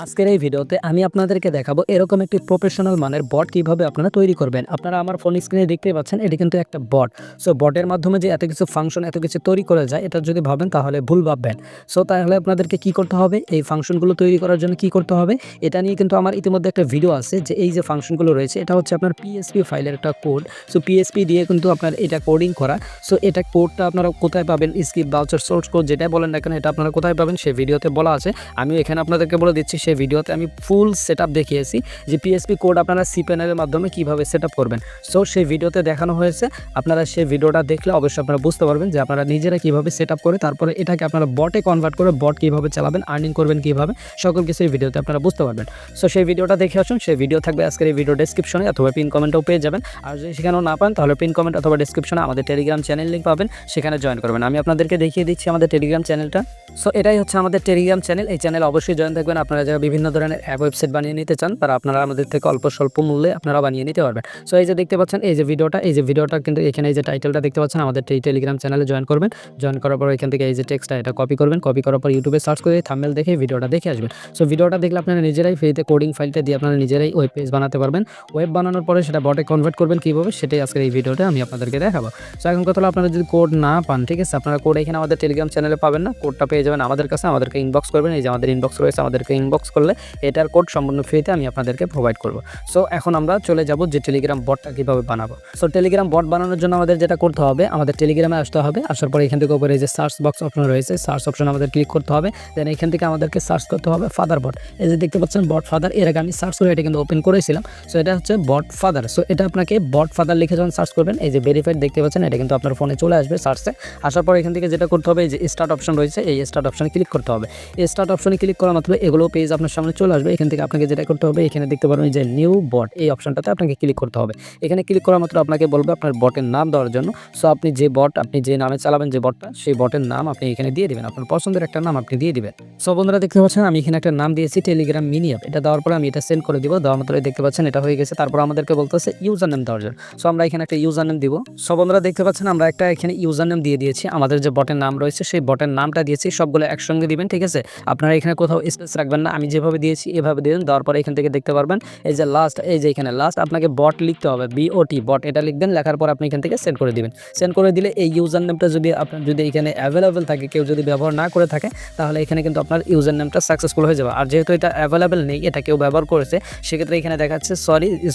আজকের এই ভিডিওতে আমি আপনাদেরকে দেখাবো এরকম একটি প্রফেশনাল মানের বট কিভাবে আপনারা তৈরি করবেন। আপনারা আমার ফোন স্ক্রিনে দেখতেই পাচ্ছেন, এটি কিন্তু একটা বট। সো বটের মাধ্যমে যে এত কিছু ফাংশন, এত কিছু তৈরি করা যায়, এটা যদি ভাবেন তাহলে ভুল ভাববেন। সো তাহলে আপনাদেরকে কি করতে হবে, এই ফাংশনগুলো তৈরি করার জন্য কি করতে হবে, এটা নিয়ে কিন্তু আমার ইতিমধ্যে একটা ভিডিও আছে যে এই যে ফাংশনগুলো রয়েছে, এটা হচ্ছে আপনার পিএসপি ফাইলের একটা কোড। সো পিএসপি দিয়ে কিন্তু আপনার এটা কোডিং করা। সো এটা কোডটা আপনারা কোথায় পাবেন, স্ক্রিপ্ট বাউচার সোর্স কোড যেটাই বলেন না কেন, এটা আপনারা কোথায় পাবেন সেই ভিডিওতে বলা আছে। আমিও এখানে আপনাদেরকে বলে দিচ্ছি, সেই ভিডিওতে আমি ফুল সেটআপ দেখিয়েছি যে পিএসপি কোড আপনারা সিপ্যানেলের মাধ্যমে কিভাবে সেটআপ করবেন। সো সেই ভিডিওতে দেখানো হয়েছে, আপনারা সেই ভিডিওটা দেখলে অবশ্যই আপনারা বুঝতে পারবেন যে আপনারা নিজেরা কিভাবে সেটআপ করে তারপরে এটাকে আপনারা বটে কনভার্ট করে বট কিভাবে চালাবেন, আর্নিং করবেন কিভাবে, সকল কিছু এই ভিডিওতে আপনারা বুঝতে পারবেন। সো সেই ভিডিওটা দেখে আসুন। সেই ভিডিও থাকবে আজকের এই ভিডিও ডেসক্রিপশনে অথবা পিন কমেন্টেও পেয়ে যাবেন। আর যদি সেখানেও না পান তাহলে পিন কমেন্ট অথবা ডেসক্রিপশনে আমাদের টেলিগ্রাম চ্যানেল লিঙ্ক পাবেন, সেখানে জয়েন করবেন। আমি আপনাদেরকে দেখিয়ে দিচ্ছি আমাদের টেলিগ্রাম চ্যানেলটা। সো এটাই হচ্ছে আমাদের টেলিগ্রাম চ্যানেল। এই চ্যানেল অবশ্যই জয়েন থাকবেন। আপনারা যারা বিভিন্ন ধরনের অ্যাপ ওয়েবসাইট বানিয়ে নিতে চান তারা আপনারা আমাদের থেকে অল্প স্বল্প মূল্যে আপনারা বানিয়ে নিতে পারবেন। সো এই যে দেখতে পাচ্ছেন এই যে ভিডিওটা কিন্তু এখানে এই যে টাইটেলটা দেখতে পাচ্ছেন, আমাদের টেলিগ্রাম চ্যানেলে জয়েন করবেন। জয়েন করার পর এখান থেকে এই যে টেক্সটটা এটা কপি করবেন। কপি করার পর ইউটিউবে সার্চ করে থাম্বনেল দেখে ভিডিওটা দেখে আসবেন। সো ভিডিওটা দেখলে আপনারা নিজেরাই ফ্রিতে কোডিং ফাইলটা দিয়ে আপনারা নিজেরাই ওয়েব পেজ বানাতে পারবেন। ওয়েব বানানোর পরে সেটা বটে কনভার্ট করবেন কীভাবে, সেটাই আজকের এই ভিডিওটা আমি আপনাদেরকে দেখাবো। সো এখন কথা হলো, আপনারা যদি কোড না পান, ঠিক আছে, আপনারা কোড এখানে আমাদের টেলিগ্রাম চ্যানেলে পাবেন না, কোডটা পেয়ে যাবেন আমাদের কাছে। আমাদেরকে ইনবক্স করবেন, এই যে আমাদের ইনবক্স রয়েছে, আমাদেরকে ইনবক্স করলে এটার কোড সম্পূর্ণ ফ্রিতে আমি আপনাদেরকে প্রোভাইড করব। সো এখন আমরা চলে যাব যে টেলিগ্রাম বটটা কীভাবে বানাবো। সো টেলিগ্রাম বট বানানোর জন্য আমাদের যেটা করতে হবে, আমাদের টেলিগ্রামে আসতে হবে। আসার পরে এখান থেকে উপরে এই যে সার্চ বক্স অপশন রয়েছে, সার্চ অপশন আমাদের ক্লিক করতে হবে। দেন এখান থেকে আমাদেরকে সার্চ করতে হবে ফাদার বট। এই যে দেখতে পাচ্ছেন বট ফাদার, এর আগে আমি সার্চ করে এটা কিন্তু ওপেন করেছিলাম। সো এটা হচ্ছে বট ফাদার। সো এটা আপনাকে বট ফাদার লিখে যখন সার্চ করবেন, এই যে ভেরিফাইড দেখতে পাচ্ছেন, এটা কিন্তু আপনার ফোনে চলে আসবে সার্চে। আসার পর এখান থেকে যেটা করতে হবে, এই যে স্টার্ট অপশন রয়েছে, এই স্টার্ট অপশনে ক্লিক করতে হবে। এই স্টার্ট অপশনে ক্লিক করা মাত্র এগুলো পেজ আপনার সামনে চলে আসবে। এখান থেকে আপনাকে যেটা করতে হবে, এখানে দেখতে পারবেন যে নিউ বট, এই অপশনটাতে আপনাকে ক্লিক করতে হবে। এখানে ক্লিক করা মাত্র আপনাকে বলবে আপনার বটের নাম দেওয়ার জন্য। সো আপনি যে বট, আপনি যে নামে চালাবেন যে বটটা, সেই বটের নাম আপনি এখানে দিয়ে দিবেন, আপনার পছন্দের একটা নাম আপনি দিয়ে দিবেন। সো বন্ধুরা দেখতে পাচ্ছেন আমি এখানে একটা নাম দিয়েছি টেলিগ্রাম মিনি অ্যাপ। এটা দেওয়ার পরে আমি এটা সেন্ড করে দিব। দেওয়ার মাত্র দেখতে পাচ্ছেন এটা হয়ে গেছে। তারপর আমাদেরকে বলতেছে ইউজার নেম দেওয়ার জন্য। সো আমরা এখানে একটা ইউজার নেম দিব। সো বন্ধুরা দেখতে পাচ্ছেন আমরা একটা এখানে ইউজার নেম দিয়ে দিয়েছি। আমাদের যে বটের নাম রয়েছে সেই বটের নামটা দিয়েছি, সবগুলো একসঙ্গে দিবেন, ঠিক আছে। আপনারা এখানে কোথাও স্পেস রাখবেন না, আমি যেভাবে দিয়েছি এভাবে দিবেন। দেওয়ার পরে এখান থেকে দেখতে পারবেন এই যে লাস্ট, এই যে এখানে লাস্ট আপনাকে বট লিখতে হবে, বিওটি বট, এটা লিখবেন। লেখার পর আপনি এখান থেকে সেন্ড করে দিবেন। সেন্ড করে দিলে এই ইউজার নেমটা যদি আপনার যদি এখানে অ্যাভেলেবেল থাকে, কেউ যদি ব্যবহার না করে থাকে, তাহলে এখানে কিন্তু আপনার ইউজার নেমটা সাকসেসফুল হয়ে যাবে। আর যেহেতু এটা অ্যাভেলেবেল নেই, এটা কেউ ব্যবহার করেছে, সেক্ষেত্রে এখানে দেখাচ্ছে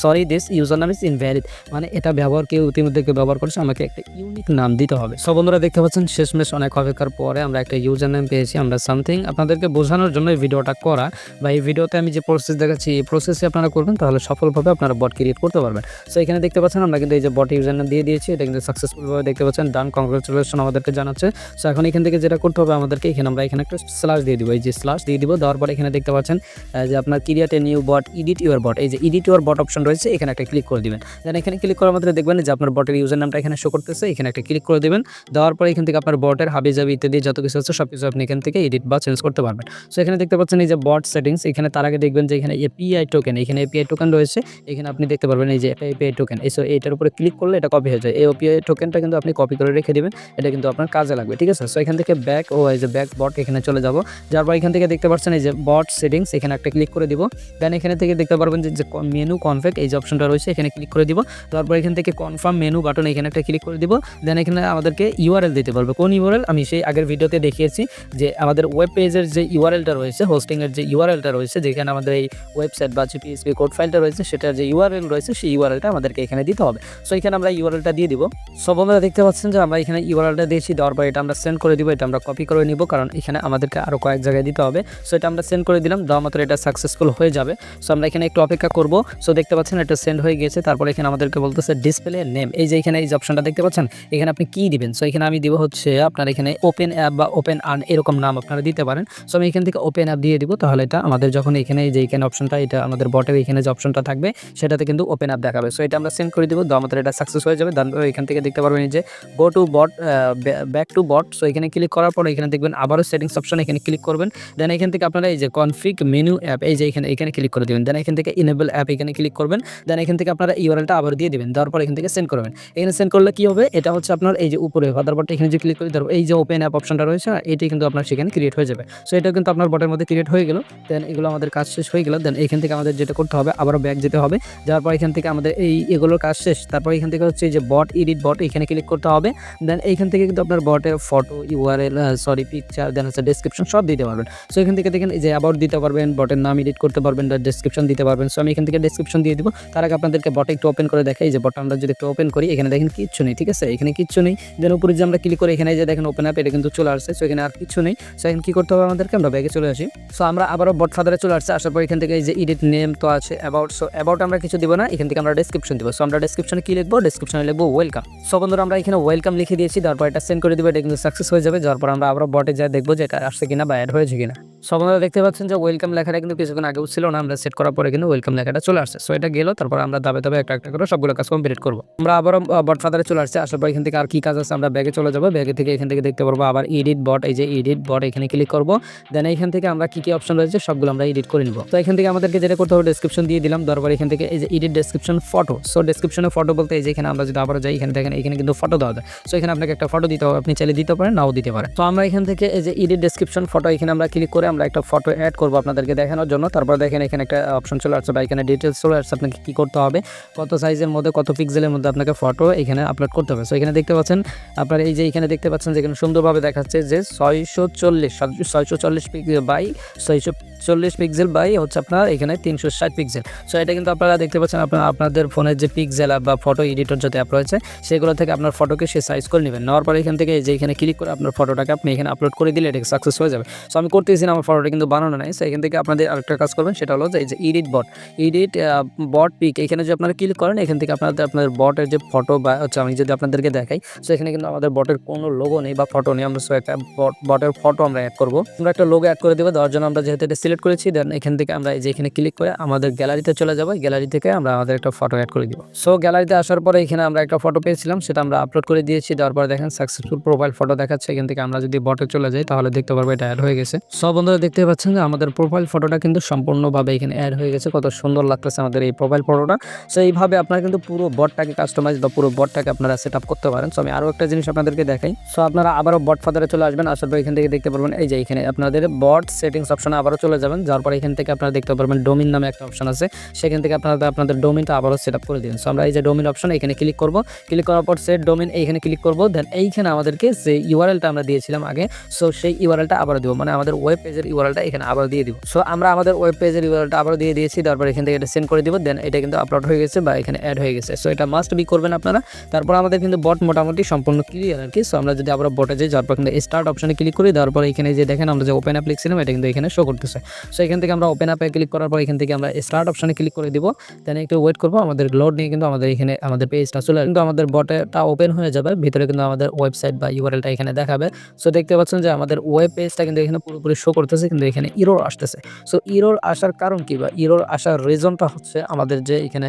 sorry this user name is invalid, মানে এটা ব্যবহার কেউ ইতিমধ্যে কেউ ব্যবহার করেছে, আমাকে একটা ইউনিক নাম দিতে হবে। সো বন্ধুরা দেখতে পাচ্ছেন শেষমেশ অনেক অপেক্ষার পরে আমরা একটা ইউজার নেম পেয়েছি। আমরা সামথিং আপনাদেরকে বোঝানোর জন্য এই ভিডিওটা করা, বা এই ভিডিওতে আমি যে প্রসেস দেখাচ্ছি এই প্রসেসে আপনারা করবেন, তাহলে সফলভাবে আপনারা বট ক্রিয়েট করতে পারবেন। সো এখানে দেখতে পাচ্ছেন আমরা কিন্তু এই যে বট ইউজার নেম দিয়ে দিয়েছি, এটা কিন্তু সাকসেসফুলভাবে দেখতে পাচ্ছেন ডান, কংগ্রাচুলেশন আমাদেরকে জানাচ্ছে। সো এখন এখান থেকে যেটা করতে হবে আমাদেরকে, এখানে আমরা এখানে একটা স্ল্যাশ দিয়ে দিব, এই যে স্ল্যাশ দিয়ে দিব। দেওয়ার পর এখানে দেখতে পাচ্ছেন যে আপনার create a new bot, edit your bot, এই যে এডিট ইউর বট অপশন রয়েছে, এখানে একটা ক্লিক করে দিবেন। দেন এখানে ক্লিক করার মাত্র দেখবেন যে আপনার বটের ইউজার নামটা এখানে শো করতেছে, এখানে একটা ক্লিক করে দিবেন। দেওয়ার পর এখান থেকে আপনার বটের হাবিজাবি ইত্যাদি যত কিছু আছে সব কিছু আপনি এখান থেকে এডিট বা চেঞ্জ করতে পারবেন। সো এখানে দেখতে পাচ্ছেন এই যে বট সেটিংস, এখানে তার আগে দেখবেন যে এখানে এপিআই টোকেন, এখানে এপিআই টোকেন রয়েছে, এখানে আপনি দেখতে পারবেন এই যে এপিআই টোকেন। এই সো এইটার উপরে ক্লিক করলে এটা কপি হয়ে যায়। এই এপিআই টোকেনটা কিন্তু আপনি কপি করে রেখে দিবেন, এটা কিন্তু আপনার কাজে লাগবে, ঠিক আছে। সো এখান থেকে ব্যাক, এই যে ব্যাক বট, এখানে চলে যাব। যার পর এখান থেকে দেখতে পাচ্ছেন এই যে বট সেটিংস, এখানে একটা ক্লিক করে দিব। দেন এখানে থেকে দেখতে পারবেন যে মেনু কনফিগ, এই যে অপশনটা রয়েছে, এখানে ক্লিক করে দিব। তারপর এখান থেকে কনফার্ম মেনু বাটন, এখানে একটা ক্লিক করে দিব। দেন এখানে আমাদেরকে ইউআরএল দিতে পারবে। কোন ইউআরএল? আমি সেই আগের ভিডিওতে দেখিয়েছি যে আমাদের ওয়েব পেজের যে ইউআরএলটা রয়েছে, হোস্টিংয়ের যে ইউআরএলটা রয়েছে, যেখানে আমাদের এই ওয়েবসাইট বা পিএসপি কোড ফাইলটা রয়েছে, সেটার যে ইউআরএল রয়েছে সেই ইউআরএলটা আমাদেরকে এখানে দিতে হবে। সো এখানে আমরা ইউআরএলটা দিয়ে দিব। সো বন্ধুরা দেখতে পাচ্ছেন যে আমরা এখানে ইউআরএলটা দিয়েছি। দেওয়ার পর এটা আমরা সেন্ড করে দিব। এটা আমরা কপি করে নিব, কারণ এখানে আমাদেরকে আরও কয়েক জায়গায় দিতে হবে। সো এটা আমরা সেন্ড করে দিলাম। দেওয়া মাত্র এটা সাকসেসফুল হয়ে যাবে। সো আমরা এখানে একটু অপেক্ষা করব। সো দেখতে পাচ্ছেন এটা সেন্ড হয়ে গেছে। তারপর এখানে আমাদেরকে বলতেছে ডিসপ্লে নেম, এই যে এখানে এই যে অপশনটা দেখতে পাচ্ছেন, এখানে আপনি কি দিবেন। সো এখানে আমি দিব হচ্ছে আপনার এখানে ওপেন অ্যাপ বা ওপেন আর্ন, এরকম নাম আপনারা দিতে পারেন। সো আমি এখান থেকে ওপেন অ্যাপ দিয়ে দিব। তাহলে এটা আমাদের যখন এখানে যে এখানে অপশনটা, এটা আমাদের বটের এখানে যে অপশনটা থাকবে সেটাতে কিন্তু ওপেন অ্যাপ দেখাবে। সো এটা আমরা সেন্ড করে দিব। আমাদের এটা সাকসেস হয়ে যাবে। এখান থেকে দেখতে পারবেন যে go to bot, back to bot. So এখানে ক্লিক করার পর এখানে দেখবেন আবারও সেটিংস অপশন, এখানে ক্লিক করবেন। দেন এখান থেকে আপনারা এই যে কনফিগ মেনু অ্যাপ, এই যে এখানে ক্লিক করে দেবেন। দেন এখান থেকে ইনেবল অ্যাপ, এখানে ক্লিক করবেন। দেন এখান থেকে আপনারা ইউআরএলটা আবার দিয়ে দিবেন। দেওয়ার পর এখান থেকে সেন্ড করবেন। এখানে সেন্ড করলে কি হবে, এটা হচ্ছে আপনার এই যে উপরে ফাদারবোর্ডটা, এখানে যে ক্লিক করে এই যে ওপেন অ্যাপ অপশনটা রয়েছে, এটি কিন্তু আপনার সেখানে ক্রিয়েট হয়ে যাবে। সো এটা কিন্তু আপনার বটের মধ্যে ক্রিয়েট হয়ে গেল। দেন এগুলো আমাদের কাজ শেষ হয়ে গেল। দেন এখান থেকে আমাদের যেটা করতে হবে আবারও ব্যাক যেতে হবে। যাওয়ার পর এখান থেকে আমাদের এগুলোর কাজ শেষ। তারপর এখান থেকে হচ্ছে যে বট এডিট বট এখানে ক্লিক করতে হবে। দেন এইখান থেকে কিন্তু আপনার বটের ফটো, ইউআরএল, পিকচার, দেন হচ্ছে ডেসক্রিপশন সব দিতে পারবেন। সো এখান থেকে দেখেন এই যে অ্যাবাউট দিতে পারবেন, বটের নাম এডিট করতে পারবেন, ডেসক্রিপশন দিতে পারবেন। সো আমি এখান থেকে ডেসক্রিপশন দিয়ে দিব। তার আগে আপনাদেরকে বটে একটু ওপেন করে দেখাই। যে বটটা আমরা যদি একটু ওপেন করি, এখানে দেখেন কিচ্ছু নেই, ঠিক আছে, এখানে কিচ্ছু নেই। দেন উপরে যে আমরা ক্লিক করি, এখানে যে দেখেন ওপেন অ্যাপ, এটা কিন্তু চলে আসছে। সো এখানে আর কিছু নেই। সো এখন কি করতে হবে আমাদেরকে, আমরা ব্যাগে চলে আসি। সো আমরা আবারও বট ফাদারে চলে আসছে। আসার পর এখান থেকে এই যে এডিট নেম তো আছে, অ্যাবাউট। সো অ্যাবাউট আমরা কিছু দিব না, এখান থেকে আমরা ডেসক্রিপশন দিব। সো আমরা ডেসক্রিপশনে কি লিখবো, ডেসক্রিপশনে লিখবো ওয়েলকাম। সো বন্ধুরা আমরা এখানে ওয়েলকাম লিখে দিয়েছি। তারপর এটা সেন্ড করে দিব, এটা কিন্তু সাকসেস হয়ে যাবে। যাওয়ার পর আমরা আবারও বটে যা দেখবো যে এটা আসছে কিনা বা অ্যাড হয়েছে কিনা। সো আপনারা দেখতে পাচ্ছেন যে ওয়েলকাম লেখাটা কিন্তু কিছুক্ষণ আগেও ছিল না, আমরা সেট করার পরে কিন্তু ওয়েলকাম লেখাটা চলে আসছে। সো এটা গেল। তারপর আমরা ধাপে ধাপে একটা একটা করে সবগুলো কাজ কমপ্লিট করবো। আমরা আবারও বট ফাদারে চলে আসছে। আসার পর এখান থেকে আর কি কাজ আছে আমরা ব্যাগে চলে যাবো। ব্যাগে থেকে এখান থেকে দেখতে পারবো আবার এডিট বট, এই যে এডিট বট এখানে ক্লিক করবো। দেন এইখান থেকে আমরা কি অপশন রয়েছে সবগুলো আমরা এডিট করে নিব। তো এখান থেকে আমাদেরকে যেটা করতে হবে, ডেসক্রিপশন দিয়ে দিলাম। তারপর এখান থেকে এই যে এডিট ডেসক্রিপশন ফটো। সো ডেসক্রিপশনে ফটো বলতে এই যে এখানে আমরা যদি আবার যাই, এখানে দেখেন এখানে কিন্তু ফটো দেওয়া যায়। সো এখানে আপনাকে একটা ফটো দিতে হবে, আপনি চাইলে দিতে পারেন, নাও দিতে পারেন। তো আমরা এখান থেকে এই যে এডিট ডেসক্রিপশন ফটো এখানে আমরা ক্লিক করে আমরা একটা ফটো অ্যাড করবো আপনাদেরকে দেখানোর জন্য। তারপর দেখেন এখানে একটা অপশন চলে আসছে বা এখানে ডিটেলস চলে আসছে। আপনাকে কি করতে হবে, কত সাইজের মধ্যে কত পিক্সেলের মধ্যে আপনাকে ফটো এখানে আপলোড করতে হবে। সো এখানে দেখতে পাচ্ছেন আপনার এই যে এখানে দেখতে পাচ্ছেন যে এখানে সুন্দরভাবে দেখাচ্ছে যে 640 পিক্সেল বাই 640 পিক্সেল বাই হচ্ছে আপনার এখানে 360 পিক্সেল। সো এটা কিন্তু আপনারা দেখতে পাচ্ছেন আপনাদের ফোনের যে পিক্সেল বা ফটো এডিটর যত অ্যাপ রয়েছে সেগুলো থেকে আপনার ফটোকে সে সাইজ করে নেবেন। নেওয়ার পরে এখান থেকে যে এখানে ক্লিক করে আপনার ফটোটাকে আপনি এখানে আপলোড করে দিলে এটা সাকসেস হয়ে যাবে। সো আমি করতেছি না, আমার ফটোটা কিন্তু বানানো নাই। সো এখান থেকে আপনাদের আরেকটা কাজ করবেন, সেটা হলো যে এই যে এডিট বট পিক এখানে যদি আপনারা ক্লিক করেন, এখান থেকে আপনাদের বটের যে ফটো বা হচ্ছে আমি যদি আপনাদেরকে দেখাই। সো এখানে কিন্তু আমাদের বটের কোনো লোগো নেই বা ফটো নেই। আমরা সো একটা বটের ফটো আমরা অ্যাড করবো। আমরা একটা লোগো অ্যাড করে দেবো। দেওয়ার জন্য আমরা যেহেতু এটা সিলেক্ট করেছি, দেন এখান থেকে আমরা এই যে এখানে ক্লিক করে আমাদের গ্যালারিতে চলে যাবো। গ্যালারি থেকে আমরা আমাদের একটা ফটো অ্যাড করে দিব। সো গ্যালারিতে আসার পরে এখানে আমরা একটা ফটো পেয়েছিলাম, সেটা আমরা আপলোড করে দিয়েছি। দেওয়ার পরে দেখেন সাকসেসফুল প্রোফাইল ফটো দেখাচ্ছে। এখান থেকে আমরা যদি বটে চলে যাই তাহলে দেখতে পারবো এটা অ্যাড হয়ে গেছে। সব বন্ধুরা দেখতে পাচ্ছেন যে আমাদের প্রোফাইল ফটোটা কিন্তু সম্পূর্ণভাবে এখানে অ্যাড হয়ে গেছে। কত সুন্দর লাগতেছে আমাদের এই প্রোফাইল ফটোটা। সো এইভাবে আপনারা কিন্তু পুরো বটটাকে কাস্টমাইজ বা পুরো বটটাকে আপনারা সেট আপ করতে পারেন। সো আমি আরও একটা জিনিস আপনাদেরকে দেখাই। সো আপনারা আবারও বট ফাদারে চলে আসবেন। আসার পর এখান থেকে দেখতে পারবেন এই যে এখানে আপনাদের বট সেটিংস অপশনে আবারও চলে যাবেন। যাওয়ার পর এখান থেকে আপনারা দেখতে পারবেন ডোমিন নামে একটা অপশন আছে, সেখান থেকে আপনাদের ডোমিনটা আবারও সেট আপ করে দিন। সো আমরা এই যে ডোমিন অপশন এখানে ক্লিক করব। ক্লিক করার পর সেট ডোমিন এইখানে ক্লিক করব। দেন এইখানে আমাদেরকে যে ইউআরএলটা আমরা দিয়েছিলাম আগে, সো সেই ইউআরএলটা আবার দিব, মানে আমাদের ওয়েব পেজের ইউআরএলটা এখানে আবার দিয়ে দিব। সো আমরা আমাদের ওয়েব পেজের ইউআরএলটা আবার দিয়ে দিয়েছি। তারপর এখান থেকে এটা সেন্ড করে দিব। দেন এটা কিন্তু আপলোড হয়ে গেছে বা এখানে অ্যাড হয়ে গেছে। সো এটা মাস্ট বি করবেন আপনারা। তারপর আমাদের কিন্তু বট মোটামুটি সম্পূর্ণ ক্লিয়ার আর কি। সো আমরা যদি আবার বটে যাই, যাওয়ার পর কিন্তু স্টার্ট অপশনে ক্লিক করি। দেওয়ার পর এখানে যে দেখেন আমরা যে ওপেন অ্যাপ লিখছিলাম এটা কিন্তু এখানে শো করতেছে। সো এখান থেকে আমরা ওপেন অ্যাপে ক্লিক করার পর এখান থেকে আমরা স্টার্ট অপশনে ক্লিক করে দিব। দেন একটু ওয়েট করবো, আমাদের লোড নিয়ে কিন্তু আমাদের এখানে আমাদের পেজটা চলে কিন্তু আমাদের বটেটা ওপেন হয়ে যাবে। ভিতরে কিন্তু আমাদের ওয়েবসাইট বা ইউআরএলটা এখানে দেখাবে। সো দেখতে পাচ্ছেন যে আমাদের ওয়েব পেজটা কিন্তু এখানে পুরোপুরি শো করতেছে, কিন্তু এখানে ইরর আসতেছে। সো ইরর আসার কারণ কি বা ইরর আসার রিজনটা হচ্ছে আমাদের যে এখানে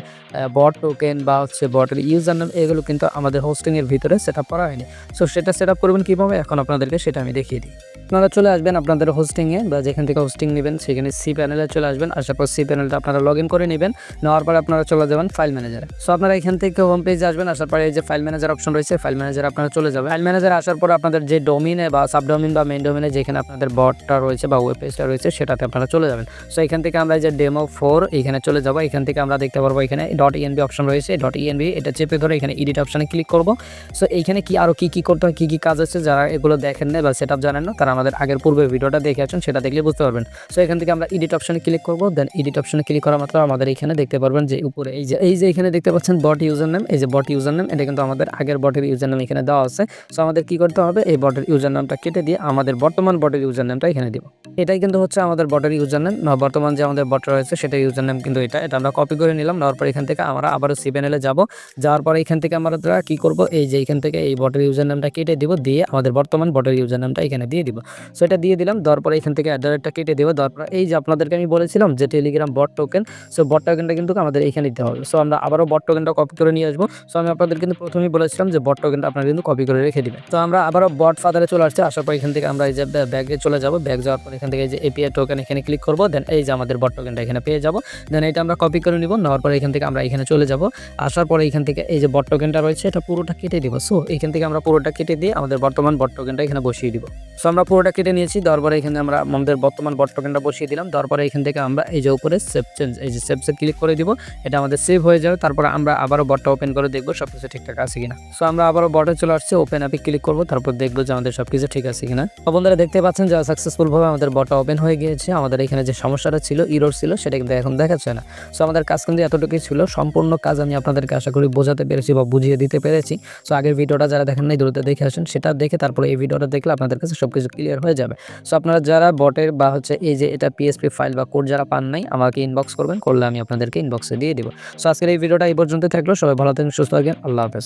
বট টোকেন বা হচ্ছে বটের ইউজার নাম এগুলো কিন্তু আমাদের হোস্টিংয়ের ভিতরে সেট আপ করা হয়নি। সো সেটা সেট আপ করবেন কীভাবে এখন আপনাদেরকে সেটা আমি দেখিয়ে দিই। আপনারা চলে আসবেন আপনাদের হোস্টিংয়ে বা যেখান থেকে হোস্টিং নেবেন সেখানে সি প্যানেলে চলে আসবেন। আসার পর সি প্যানেলটা আপনারা লগ ইন করে নেবেন। নেওয়ার পরে আপনারা চলে যাবেন ফাইল ম্যানেজারে। সো আপনারা এখান থেকে হোম পেজে আসবেন। আসার পরে এই যে ফাইল ম্যানেজার অপশন রয়েছে, ফাইল ম্যানেজারে আপনারা চলে যাবেন। ফাইল ম্যানেজারে আসার পর আপনাদের যে ডোমিনে বা সাবডোমিন বা মেইন ডোমিনে যেখানে আপনাদের বটটা রয়েছে বা ওয়েব পেজটা রয়েছে সেটাতে আপনারা চলে যাবেন। সো এখান থেকে আমরা যে ডেমো 4 এখানে চলে যাবো। এখান থেকে আমরা দেখতে পারবো এখানে .env অপশন রয়েছে। .env এটা চেপে ধরে এখানে এডিট অপশনে ক্লিক করব। সো এইখানে কি আরও কি করতে হয়, কি কাজ আছে, যারা এগুলো দেখেন না বা সেট আপ জানেন না তারা আমাদের আগের পূর্বে ভিডিওটা দেখে আছেন, সেটা দেখলে বুঝতে পারবেন। সো এখান থেকে আমরা এডিট অপশনে ক্লিক করব। দেন এডিট অপশনে ক্লিক করা মাত্র আমাদের এখানে দেখতে পারবেন যে উপরে এই যে এখানে দেখতে পাচ্ছেন বট ইউজার নেম। এই যে বট ইউজার নেম এটা কিন্তু আমাদের আগের বটের ইউজার নেম এখানে দেওয়া আছে। সো আমাদের কি করতে হবে, এই বটের ইউজার নামটা কেটে দিয়ে আমাদের বর্তমান বটের ইউজার নামটা এখানে দিব। এটাই কিন্তু হচ্ছে আমাদের বটের ইউজার নেম, বর্তমান যে আমাদের বট রয়েছে সেটা ইউজার নেম কিন্তু এটা আমরা কপি করে নিলাম। নেওয়ার পর এখান থেকে আমরা আবারও সি প্যানেলে যাব। যাওয়ার পরে এখান থেকে আমরা কি করব, এই যে এখান থেকে এই বটের ইউজার নামটা কেটে দিব, দিয়ে আমাদের বর্তমান বটের ইউজার নামটা এখানে দিয়ে দিব। সো এটা দিয়ে দিলাম। দেওয়ার পরে এখান থেকে অ্যাড্রেসটা কেটে দেবো। দেওয়ার পর এই যে আপনাদেরকে আমি বলেছিলাম যে টেলিগ্রাম বট টোকেন, সো বট টোকেনটা কিন্তু আমাদের এখানে দিতে হবে। সো আমরা আবারও বট টোকেনটা কপি করে নিয়ে আসবো। সো আমি আপনাদের কিন্তু প্রথমেই বলেছিলাম যে বট টোকেনটা আপনারা কিন্তু কপি করে রেখে দিবেন। তো আমরা আবারও বট ফাদারে চলে আসছে। আসার পর এখান থেকে আমরা এই যে ব্যাগে চলে যাব। ব্যাগ যাওয়ার পর এখান থেকে এই যে এপিআই টোকেন এখানে ক্লিক করবো। দেন এই যে আমাদের বট টোকেনটা এখানে পেয়ে যাবো। দেন এটা আমরা কপি করে নিব। নেওয়ার পর এখান থেকে আমরা এখানে চলে যাব। আসার পরে এখান থেকে এই যে বট টোকেনটা রয়েছে এটা পুরোটা কেটে দিব। সো এখান থেকে আমরা পুরোটা কেটে দিয়ে আমাদের বর্তমান বট টোকেনটা এখানে বসিয়ে দিব। সো আমরা পুরোটা কেটে নিয়েছি। দেওয়ার পরে এখানে আমরা আমাদের বর্তমান বট টোকেনটা আমরা বসিয়ে দিলাম। দেওয়ার পরে এখান থেকে আমরা এই যে উপরে সেভ চেঞ্জ, এই যে সেভসে ক্লিক করে দিব। এটা আমাদের সেভ হয়ে যাবে। তারপরে আমরা আবারও বটটা ওপেন করে দেখব সবকিছু ঠিকঠাক আছে কিনা। সো আমরা আবারও বটে চলে আসছি, ওপেন অ্যাপে ক্লিক করব, তারপর দেখব যে আমাদের সবকিছু ঠিক আছে কিনা। তো বন্ধুরা দেখতে পাচ্ছেন যে সাকসেসফুল ভাবে আমাদের বটটা ওপেন হয়ে গিয়েছে। আমাদের এখানে যে সমস্যাটা ছিল, ইরর ছিল, সেটা কিন্তু এখন দেখাচ্ছে না। সো আমাদের কাজ কিন্তু এতটুকুই ছিল। সম্পূর্ণ কাজ আমি আপনাদেরকে আশা করি বোঝাতে পেরেছি বা বুঝিয়ে দিতে পেরেছি। সো আগের ভিডিওটা যারা দেখেন নাই দ্রুত দেখে আসেন, সেটা দেখে তারপরে এই ভিডিওটা দেখলে আপনাদের কাছে সবকিছু ক্লিয়ার হয়ে যাবে। সো আপনারা যারা বটের বা হচ্ছে এই যে এটা পিএসপি ফাইল বা কোড যারা পান নাই, আমাকে ইনবক্স করবেন, করলে আমি আপনাদেরকে ইনবক্সে দিয়ে দিব। সো আজকের এই ভিডিওটা এই পর্যন্ত থাকলো। সবাই ভালো থাকেন, সুস্থ থাকেন, আল্লাহ হাফেজ।